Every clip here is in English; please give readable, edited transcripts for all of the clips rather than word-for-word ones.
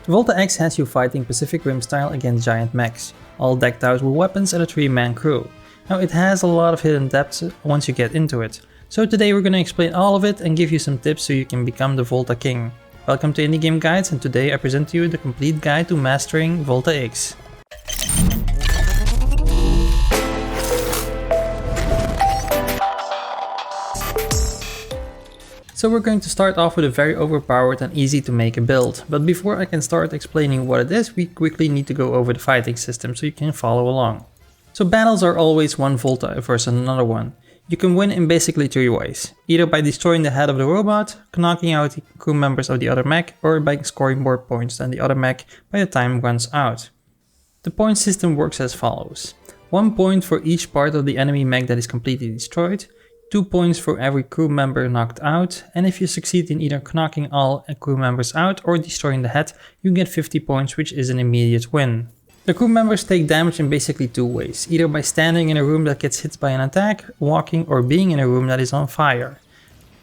Volta-X has you fighting Pacific Rim style against giant mechs, all decked out with weapons and a 3-man crew. Now it has a lot of hidden depths once you get into it, so today we're gonna explain all of it and give you some tips so you can become the Volta King. Welcome to Indie Game Guides, and today I present to you the complete guide to mastering Volta-X. So we're going to start off with a very overpowered and easy to make a build, but before I can start explaining what it is, we quickly need to go over the fighting system so you can follow along. So battles are always one Volta versus another one. You can win in basically 3 ways, either by destroying the head of the robot, knocking out the crew members of the other mech, or by scoring more points than the other mech by the time runs out. The point system works as follows: 1 point for each part of the enemy mech that is completely destroyed, 2 points for every crew member knocked out, and if you succeed in either knocking all crew members out or destroying the head, you get 50 points, which is an immediate win. The crew members take damage in basically 2 ways, either by standing in a room that gets hit by an attack, walking, or being in a room that is on fire.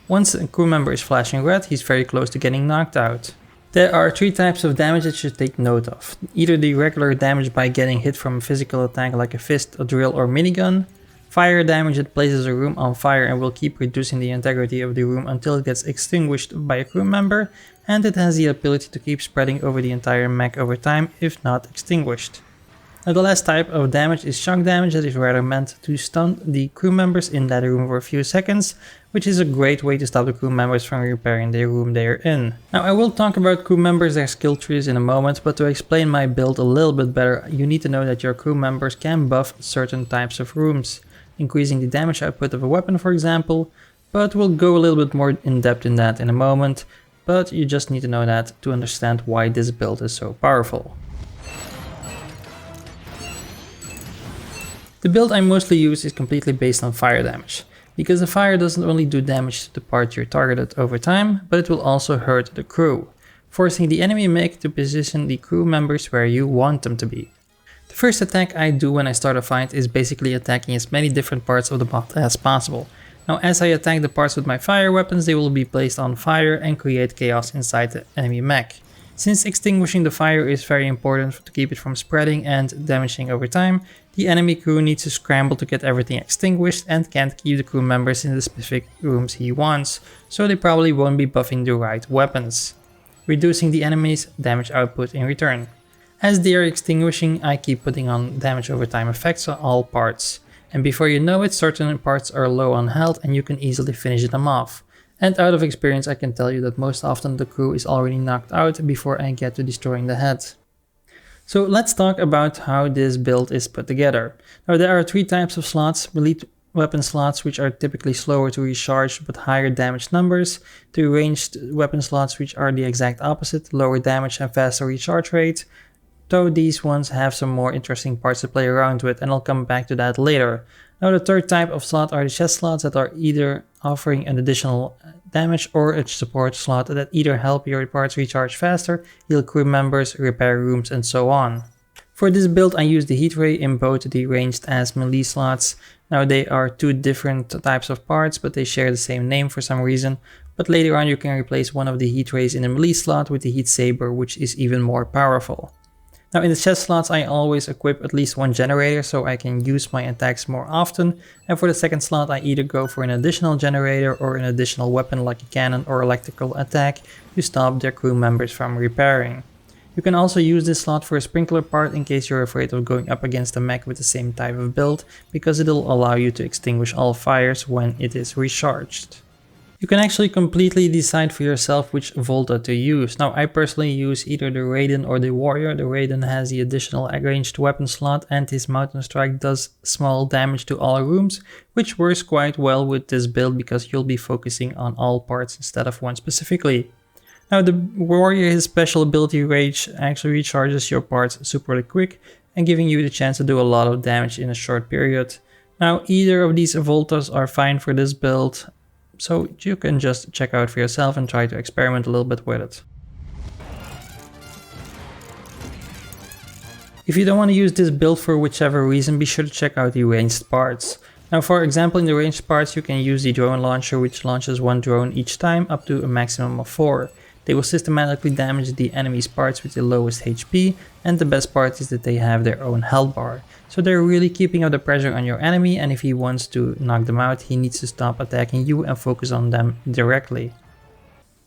Once a crew member is flashing red, he's very close to getting knocked out. There are 3 types of damage that you should take note of. Either the regular damage by getting hit from a physical attack like a fist, a drill, or minigun, fire damage that places a room on fire and will keep reducing the integrity of the room until it gets extinguished by a crew member, and it has the ability to keep spreading over the entire mech over time if not extinguished. Now the last type of damage is shock damage, that is rather meant to stun the crew members in that room for a few seconds, which is a great way to stop the crew members from repairing the room they are in. Now I will talk about crew members, their skill trees in a moment, but to explain my build a little bit better, you need to know that your crew members can buff certain types of rooms, increasing the damage output of a weapon for example, but we'll go a little bit more in depth in that in a moment, but you just need to know that to understand why this build is so powerful. The build I mostly use is completely based on fire damage, because the fire doesn't only do damage to the part you're targeted over time, but it will also hurt the crew, forcing the enemy mech to position the crew members where you want them to be. The first attack I do when I start a fight is basically attacking as many different parts of the bot as possible. Now as I attack the parts with my fire weapons, they will be placed on fire and create chaos inside the enemy mech. Since extinguishing the fire is very important to keep it from spreading and damaging over time, the enemy crew needs to scramble to get everything extinguished and can't keep the crew members in the specific rooms he wants, so they probably won't be buffing the right weapons, reducing the enemy's damage output in return. As they are extinguishing, I keep putting on damage over time effects on all parts, and before you know it, certain parts are low on health and you can easily finish them off. And out of experience I can tell you that most often the crew is already knocked out before I get to destroying the head. So let's talk about how this build is put together. Now there are 3 types of slots: elite weapon slots, which are typically slower to recharge but higher damage numbers, the ranged weapon slots, which are the exact opposite, lower damage and faster recharge rate, though these ones have some more interesting parts to play around with, and I'll come back to that later. Now the third type of slot are the chest slots, that are either offering an additional damage or a support slot that either help your parts recharge faster, heal crew members, repair rooms, and so on. For this build I use the heat ray in both the ranged as melee slots. Now they are 2 different types of parts, but they share the same name for some reason, but later on you can replace one of the heat rays in the melee slot with the heat saber, which is even more powerful. Now in the chest slots I always equip at least 1 generator so I can use my attacks more often, and for the second slot I either go for an additional generator or an additional weapon like a cannon or electrical attack to stop their crew members from repairing. You can also use this slot for a sprinkler part in case you're afraid of going up against a mech with the same type of build, because it'll allow you to extinguish all fires when it is recharged. You can actually completely decide for yourself which Volta to use. Now I personally use either the Raiden or the Warrior. The Raiden has the additional ranged weapon slot and his mountain strike does small damage to all rooms, which works quite well with this build because you'll be focusing on all parts instead of one specifically. Now the Warrior, his special ability Rage, actually recharges your parts super quick and giving you the chance to do a lot of damage in a short period. Now either of these Voltas are fine for this build, so you can just check out for yourself and try to experiment a little bit with it. If you don't want to use this build for whichever reason, be sure to check out the ranged parts. Now for example, in the ranged parts you can use the drone launcher, which launches 1 drone each time up to a maximum of 4. They will systematically damage the enemy's parts with the lowest HP, and the best part is that they have their own health bar. So they're really keeping up the pressure on your enemy, and if he wants to knock them out, he needs to stop attacking you and focus on them directly.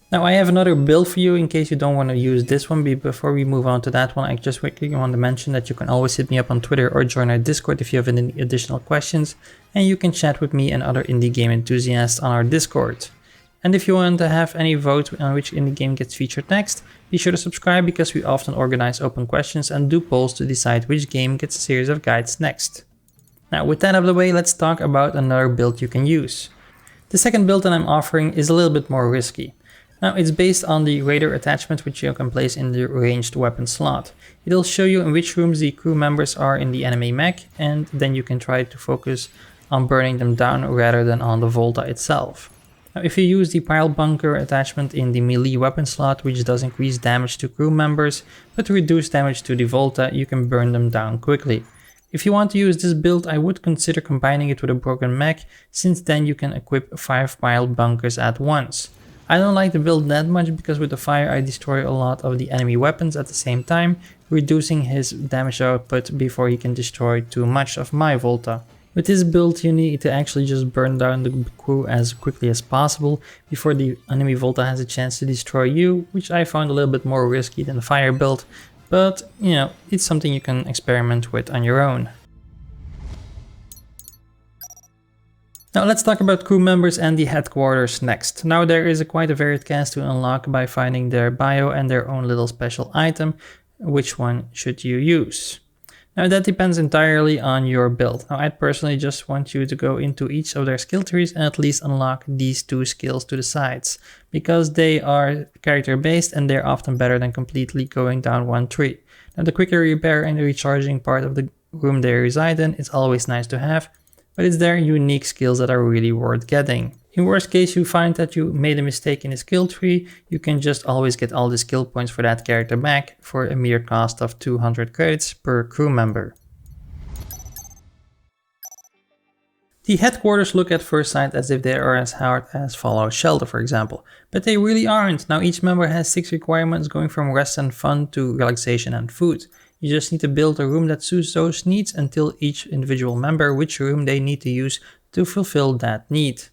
Now I have another build for you in case you don't want to use this one. Before we move on to that one, I just quickly want to mention that you can always hit me up on Twitter or join our Discord if you have any additional questions, and you can chat with me and other indie game enthusiasts on our Discord. And if you want to have any vote on which indie game gets featured next, be sure to subscribe because we often organize open questions and do polls to decide which game gets a series of guides next. Now with that out of the way, let's talk about another build you can use. The second build that I'm offering is a little bit more risky. Now it's based on the radar attachment which you can place in the ranged weapon slot. It'll show you in which rooms the crew members are in the enemy mech, and then you can try to focus on burning them down rather than on the Volta itself. Now if you use the pile bunker attachment in the melee weapon slot, which does increase damage to crew members but reduce damage to the Volta, you can burn them down quickly. If you want to use this build, I would consider combining it with a broken mech, since then you can equip 5 pile bunkers at once. I don't like the build that much because with the fire I destroy a lot of the enemy weapons at the same time, reducing his damage output before he can destroy too much of my Volta. With this build you need to actually just burn down the crew as quickly as possible before the enemy Volta has a chance to destroy you, which I found a little bit more risky than the fire build, but you know, it's something you can experiment with on your own. Now let's talk about crew members and the headquarters next. Now there is quite a varied cast to unlock by finding their bio and their own little special item. Which one should you use? Now that depends entirely on your build. Now I'd personally just want you to go into each of their skill trees and at least unlock these 2 skills to the sides, because they are character based and they're often better than completely going down one tree. Now the quicker repair and the recharging part of the room they reside in is always nice to have, but it's their unique skills that are really worth getting. In worst case you find that you made a mistake in the skill tree, you can just always get all the skill points for that character back for a mere cost of 200 credits per crew member. The headquarters look at first sight as if they are as hard as Fallout Shelter, for example, but they really aren't. Now each member has 6 requirements going from rest and fun to relaxation and food. You just need to build a room that suits those needs and tell each individual member which room they need to use to fulfill that need.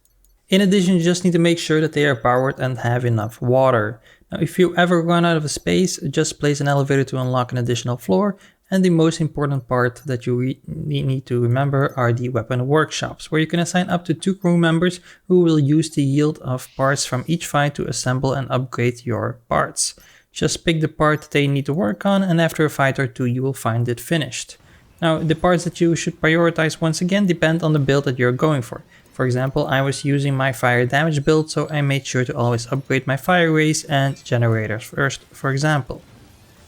In addition, you just need to make sure that they are powered and have enough water. Now if you ever run out of space, just place an elevator to unlock an additional floor, and the most important part that you need to remember are the weapon workshops, where you can assign up to 2 crew members who will use the yield of parts from each fight to assemble and upgrade your parts. Just pick the part that they need to work on, and after a fight or 2 you will find it finished. Now the parts that you should prioritize once again depend on the build that you're going for. For example, I was using my fire damage build, so I made sure to always upgrade my fire rays and generators first, for example.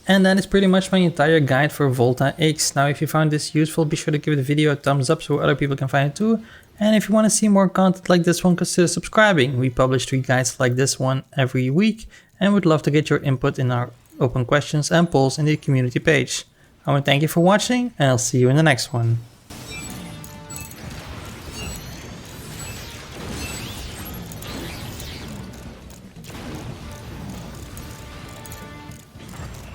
And that is pretty much my entire guide for Volta-X. Now if you found this useful, be sure to give the video a thumbs up so other people can find it too. And if you want to see more content like this one, consider subscribing. We publish 3 guides like this one every week, and would love to get your input in our open questions and polls in the community page. I want to thank you for watching, and I'll see you in the next one.